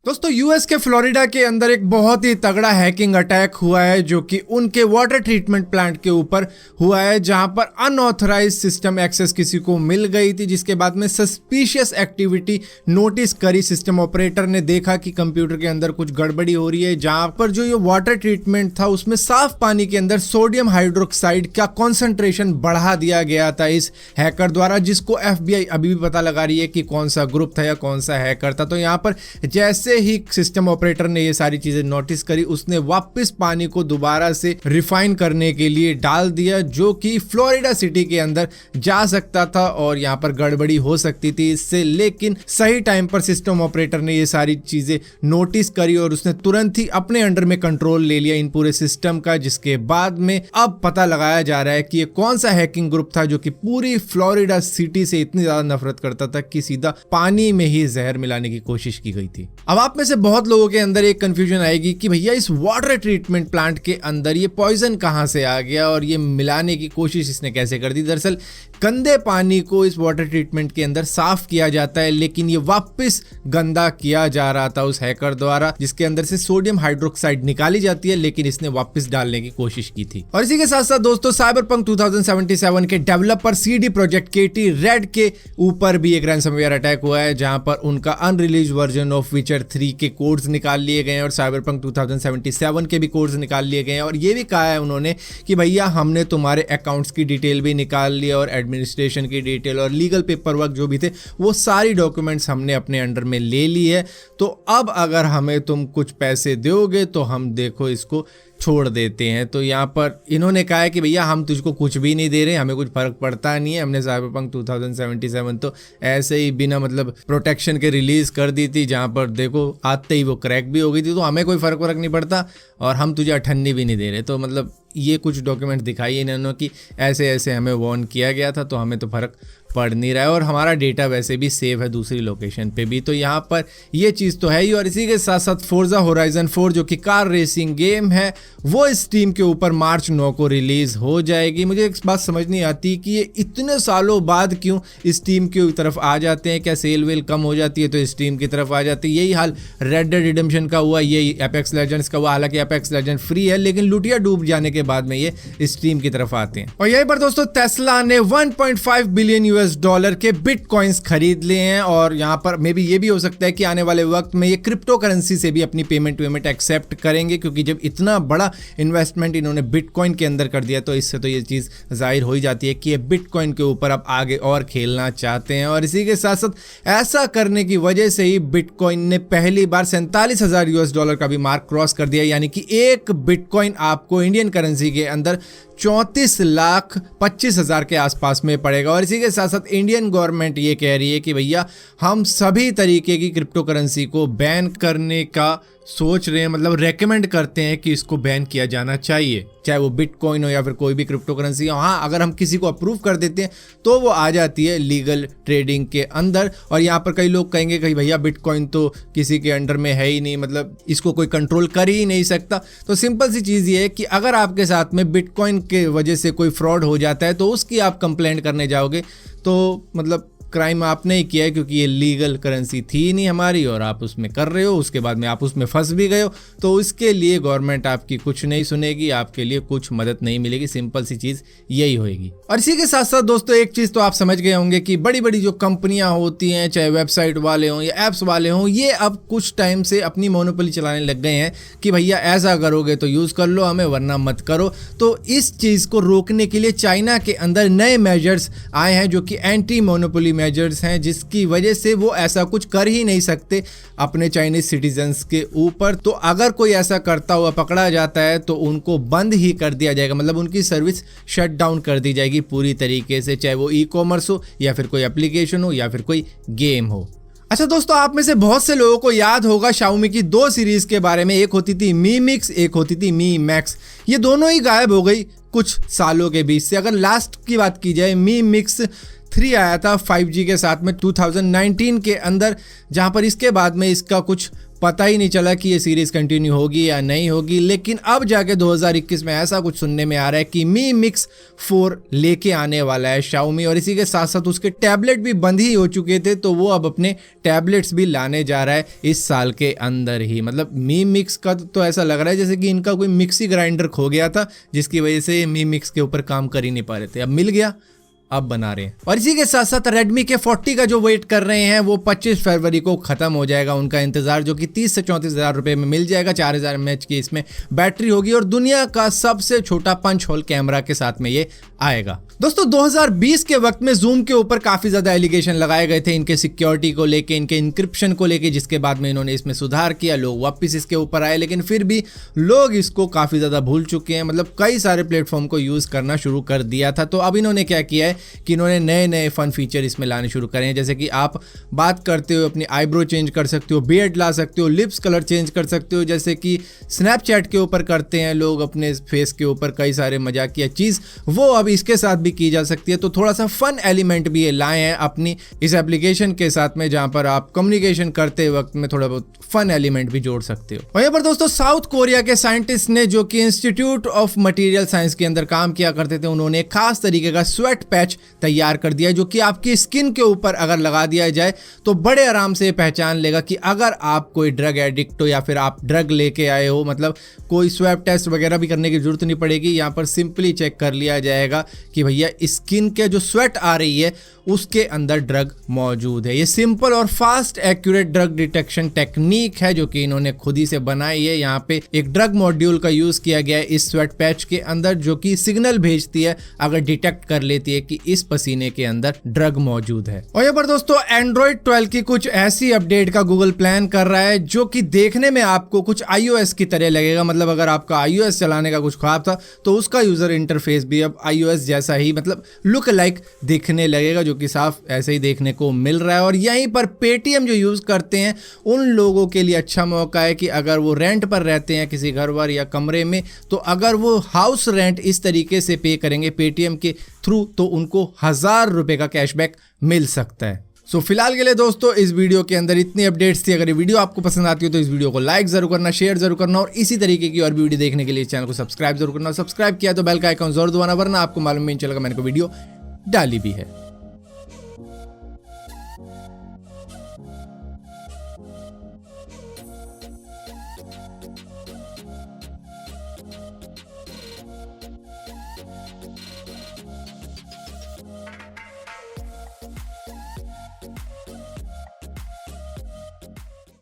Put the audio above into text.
दोस्तों यूएस के फ्लोरिडा के अंदर एक बहुत ही तगड़ा हैकिंग अटैक हुआ है जो कि उनके वाटर ट्रीटमेंट प्लांट के ऊपर हुआ है, जहां पर अनऑथराइज सिस्टम एक्सेस किसी को मिल गई थी, जिसके बाद में सस्पिशियस एक्टिविटी नोटिस करी। सिस्टम ऑपरेटर ने देखा कि कंप्यूटर के अंदर कुछ गड़बड़ी हो रही है, जहां पर जो ये वाटर ट्रीटमेंट था उसमें साफ पानी के अंदर सोडियम हाइड्रोक्साइड का कॉन्सेंट्रेशन बढ़ा दिया गया था इस हैकर द्वारा, जिसको एफबीआई अभी भी पता लगा रही है कि कौन सा ग्रुप था या कौन सा हैकर था। तो यहाँ पर जैसे ही सिस्टम ऑपरेटर ने ये सारी चीजें नोटिस करी, उसने वापस पानी को दोबारा से रिफाइन करने के लिए डाल दिया, जो कि फ्लोरिडा सिटी के अंदर जा सकता था और यहाँ पर गड़बड़ी हो सकती थी इससे। लेकिन सही टाइम पर सिस्टम ऑपरेटर ने ये सारी चीजें नोटिस करी और उसने तुरंत ही अपने अंडर में कंट्रोल ले लिया इन पूरे सिस्टम का, जिसके बाद में अब पता लगाया जा रहा है कि ये कौन सा हैकिंग ग्रुप था जो कि पूरी फ्लोरिडा सिटी से इतनी ज्यादा नफरत करता था कि सीधा पानी में ही जहर मिलाने की कोशिश की गई थी। अब आप में से बहुत लोगों के अंदर एक कंफ्यूजन आएगी कि भैया इस वाटर ट्रीटमेंट प्लांट के अंदर ये पॉइजन कहां से आ गया और ये मिलाने की कोशिश इसने कैसे कर दी। दरअसल गंदे पानी को इस वाटर ट्रीटमेंट के अंदर साफ किया जाता है, लेकिन ये वापस गंदा किया जा रहा था उस हैकर द्वारा, जिसके अंदर से सोडियम हाइड्रोक्साइड निकाली जाती है, लेकिन इसने वापस डालने की कोशिश की थी। और इसी के साथ साथ दोस्तों साइबरपंक 2077 के developer CD Projekt KT Red के ऊपर भी एक रैंसमवेयर अटैक हुआ है, जहां पर उनका अनरिलीज वर्जन ऑफ विचर 3 के कोड्स निकाल लिए गए हैं और साइबरपंक 2077 के भी कोड्स निकाल लिए गए हैं। और ये भी कहा है उन्होंने कि भैया हमने तुम्हारे अकाउंट्स की डिटेल भी निकाल ली और एडमिनिस्ट्रेशन की डिटेल और लीगल पेपर वर्क जो भी थे वो सारी डॉक्यूमेंट्स हमने अपने अंडर में ले ली है। तो अब अगर हमें तुम कुछ पैसे दोगे तो हम देखो इसको छोड़ देते हैं। तो यहाँ पर इन्होंने कहा है कि भैया हम तुझको कुछ भी नहीं दे रहे, हमें कुछ फर्क पड़ता नहीं है, हमने साइबरपंक 2077 तो ऐसे ही बिना मतलब प्रोटेक्शन के रिलीज कर दी थी, जहाँ पर देखो आते ही वो क्रैक भी हो गई थी, तो हमें कोई फर्क नहीं पड़ता और हम तुझे अठन्नी भी नहीं दे रहे। तो मतलब ये कुछ डॉक्यूमेंट दिखाई इन्होंने कि ऐसे ऐसे हमें वार्न किया गया था, तो हमें तो फर्क पड़ नहीं रहा है और हमारा डेटा वैसे भी सेव है दूसरी लोकेशन पे भी। तो यहाँ पर ये चीज़ तो है ही। और इसी के साथ साथ फोर्जा होराइजन 4 जो कि कार रेसिंग गेम है वो स्टीम के ऊपर मार्च 9 को रिलीज हो जाएगी। मुझे एक बात समझ नहीं आती कि ये इतने सालों बाद क्यों स्टीम की तरफ आ जाते हैं। क्या सेल वेल कम हो जाती है तो स्टीम की तरफ आ जाती है। यही हाल रेड डेड रिडेम्पशन का हुआ, यही एपेक्स लेजेंड्स का हुआ। हालांकि एपेक्स लेजेंड फ्री है, लेकिन लुटिया डूब जाने के बाद में ये स्टीम की तरफ आते हैं। और यहीं पर दोस्तों टेस्ला ने $1.5 बिलियन के बिटकॉइंस खरीद लिए हैं और यहाँ पर मे बी ये भी हो सकता है कि आने वाले वक्त में ये क्रिप्टो करेंसी से भी अपनी पेमेंट एक्सेप्ट करेंगे, क्योंकि जब इतना बड़ा इन्वेस्टमेंट इन्होंने बिटकॉइन के अंदर कर दिया तो इससे तो ये चीज़ जाहिर हो ही जाती है कि ये बिटकॉइन के ऊपर अब आगे और खेलना चाहते हैं। और इसी के साथ साथ ऐसा करने की वजह से ही बिटकॉइन ने पहली बार $47,000 का भी मार्क क्रॉस कर दिया, यानी कि एक बिटकॉइन आपको इंडियन करेंसी के अंदर 34,25,000 के आसपास में पड़ेगा। और इसी के साथ साथ इंडियन गवर्नमेंट ये कह रही है कि भैया हम सभी तरीके की क्रिप्टो करेंसी को बैन करने का सोच रहे हैं, मतलब रेकमेंड करते हैं कि इसको बैन किया जाना चाहिए, चाहे वो बिटकॉइन हो या फिर कोई भी क्रिप्टो करेंसी हो। हाँ, अगर हम किसी को अप्रूव कर देते हैं तो वो आ जाती है लीगल ट्रेडिंग के अंदर। और यहाँ पर कई लोग कहेंगे कि भैया बिटकॉइन तो किसी के अंडर में है ही नहीं, मतलब इसको कोई कंट्रोल कर ही नहीं सकता। तो सिंपल सी चीज़ ये है कि अगर आपके साथ में बिटकॉइन के वजह से कोई फ्रॉड हो जाता है तो उसकी आप कंप्लेंट करने जाओगे तो मतलब क्राइम आपने ही किया है, क्योंकि ये लीगल करेंसी थी नहीं हमारी और आप उसमें कर रहे हो, उसके बाद में आप उसमें फंस भी गए हो, तो इसके लिए गवर्नमेंट आपकी कुछ नहीं सुनेगी, आपके लिए कुछ मदद नहीं मिलेगी। सिंपल सी चीज़ यही होएगी। और इसी के साथ साथ दोस्तों एक चीज़ तो आप समझ गए होंगे कि बड़ी बड़ी जो कंपनियां होती हैं, चाहे वेबसाइट वाले हों या एप्स वाले हों, ये अब कुछ टाइम से अपनी मोनोपोली चलाने लग गए हैं कि भैया ऐसा करोगे तो यूज़ कर लो हमें, वरना मत करो। तो इस चीज़ को रोकने के लिए चाइना के अंदर नए मेजर्स आए हैं जो कि एंटी मोनोपोली मेजर्स हैं, जिसकी वजह से वो ऐसा कुछ कर ही नहीं सकते अपने चाइनीज सिटीजन्स के ऊपर। तो अगर कोई ऐसा करता हुआ पकड़ा जाता है तो उनको बंद ही कर दिया जाएगा, मतलब उनकी सर्विस शट डाउन कर दी जाएगी पूरी तरीके से, चाहे वो ई-कॉमर्स हो या फिर कोई एप्लीकेशन हो या फिर कोई गेम हो। अच्छा दोस्तों, आप में से बहुत से लोगों को याद होगा Xiaomi की 2 सीरीज के बारे में, एक होती थी Mi Mix, एक होती थी Mi Max। ये दोनों ही गायब हो गई कुछ सालों के बीच से। अगर लास्ट की बात की जाए, Mi Mix 3 आया था 5G के साथ में 2019 के अंदर, जहां पर इसके बाद में इसका कुछ पता ही नहीं चला कि ये सीरीज कंटिन्यू होगी या नहीं होगी। लेकिन अब जाके 2021 में ऐसा कुछ सुनने में आ रहा है कि Mi Mix 4 लेके आने वाला है Xiaomi, और इसी के साथ साथ उसके टैबलेट भी बंद ही हो चुके थे, तो वो अब अपने टैबलेट्स भी लाने जा रहा है इस साल के अंदर ही। मतलब Mi Mix का तो ऐसा लग रहा है जैसे कि इनका कोई मिक्सी ग्राइंडर खो गया था, जिसकी वजह से Mi Mix के ऊपर काम कर ही नहीं पा रहे थे। अब मिल गया, अब बना रहे हैं। और इसी के साथ साथ Redmi के 40 का जो वेट कर रहे हैं वो 25 फरवरी को खत्म हो जाएगा उनका इंतजार, जो कि 30 से 34 हज़ार रुपए में मिल जाएगा। 4000 mAh की इसमें बैटरी होगी और दुनिया का सबसे छोटा पंच होल कैमरा के साथ में ये आएगा। दोस्तों 2020 के वक्त में जूम के ऊपर काफी ज्यादा एलिगेशन लगाए गए थे इनके सिक्योरिटी को लेके, इनके इंक्रिप्शन को लेके, जिसके बाद में इन्होंने इसमें सुधार किया, लोग वापस इसके ऊपर आए, लेकिन फिर भी लोग इसको काफी ज्यादा भूल चुके हैं। मतलब कई सारे प्लेटफॉर्म को यूज करना शुरू कर दिया था। तो अब इन्होंने क्या किया है कि इन्होंने नए नए फन फीचर इसमें लाने शुरू करे हैं, जैसे कि आप बात करते हो अपनी आईब्रो चेंज कर सकते हो, बियर्ड ला सकते हो, लिप्स कलर चेंज कर सकते हो, जैसे कि स्नैपचैट के ऊपर करते हैं लोग अपने फेस के ऊपर कई सारे मजाकिया चीज, वो अब इसके साथ भी की जा सकती है। तो थोड़ा सा फन एलिमेंट भी ये लाए हैं अपनी इस एप्लीकेशन के साथ में, जहां पर आप कम्युनिकेशन करते वक्त में थोड़ा बहुत फन एलिमेंट भी जोड़ सकते हो। वहीं पर दोस्तों साउथ कोरिया के साइंटिस्ट ने, जो कि इंस्टीट्यूट ऑफ मटेरियल साइंस के अंदर काम किया करते थे, उन्होंने एक खास तरीके का स्वेट पैच तैयार कर दिया, जो कि आपकी स्किन के ऊपर अगर लगा दिया जाए तो बड़े आराम से पहचान लेगा कि अगर आप कोई ड्रग एडिक्ट हो या फिर आप ड्रग लेके आए हो। मतलब कोई स्वैब टेस्ट वगैरह भी करने की जरूरत नहीं पड़ेगी, यहाँ पर सिंपली चेक कर लिया जाएगा कि भैया स्किन के जो स्वेट आ रही है उसके अंदर ड्रग मौजूद है। ये सिंपल और fast accurate drug detection technique है जो कि इन्होंने खुद ही से बनाई है। यहाँ पे एक ड्रग मॉड्यूल का यूज किया गया है इस स्वेट पैच के अंदर, जो कि सिग्नल भेजती है अगर डिटेक्ट कर लेती है कि इस पसीने के अंदर ड्रग मौजूद है। और यहाँ पर दोस्तों एंड्रॉइड 12 की कुछ ऐसी अपडेट का गूगल प्लान कर रहा है जो कि देखने में आपको कुछ iOS की तरह लगेगा। मतलब अगर आपका iOS चलाने का कुछ ख्वाब था तो उसका यूजर इंटरफेस भी अब iOS जैसा ही मतलब लुक लाइक दिखने लगेगा, जो कि साफ ऐसे ही देखने को मिल रहा है। और यहीं पर पेटीएम जो यूज करते हैं उन लोगों के लिए अच्छा मौका है कि अगर वो रेंट पर रहते हैं किसी घर वर या कमरे में, तो अगर वो हाउस रेंट इस तरीके से पे करेंगे पेटीएम के थ्रू तो उनको 1000 रुपए का कैशबैक मिल सकता है। सो फिलहाल के लिए दोस्तों इस वीडियो के अंदर इतनी अपडेट्स थी। अगर ये वीडियो आपको पसंद आती हो तो इस वीडियो को लाइक जरूर करना, शेयर जरूर करना, और इसी तरीके की और भी वीडियो देखने के लिए चैनल को सब्सक्राइब जरूर करना। सब्सक्राइब किया तो बेल का आइकन जरूर दबाना, वरना आपको मालूम नहीं चलेगा मैंने कोई वीडियो डाली भी है।